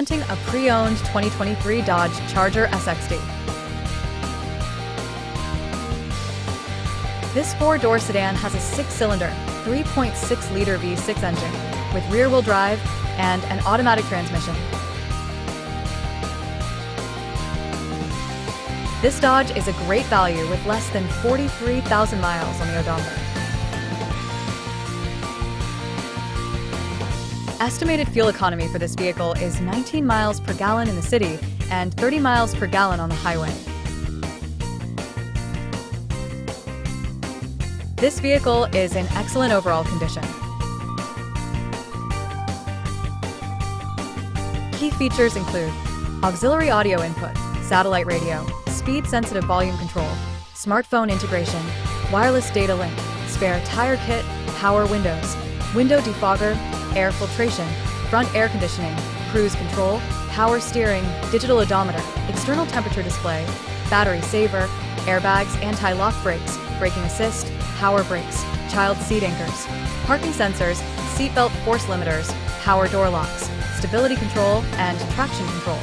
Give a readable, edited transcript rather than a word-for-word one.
Presenting a pre-owned 2023 Dodge Charger SXT. This four-door sedan has a six-cylinder, 3.6-liter V6 engine with rear-wheel drive and an automatic transmission. This Dodge is a great value with less than 43,000 miles on the odometer. Estimated fuel economy for this vehicle is 19 miles per gallon in the city and 30 miles per gallon on the highway. This vehicle is in excellent overall condition. Key features include auxiliary audio input, satellite radio, speed-sensitive volume control, smartphone integration, wireless data link, spare tire kit, power windows, window defogger, air filtration, front air conditioning, cruise control, power steering, digital odometer, external temperature display, battery saver, airbags, anti-lock brakes, braking assist, power brakes, child seat anchors, parking sensors, seatbelt force limiters, power door locks, stability control, and traction control.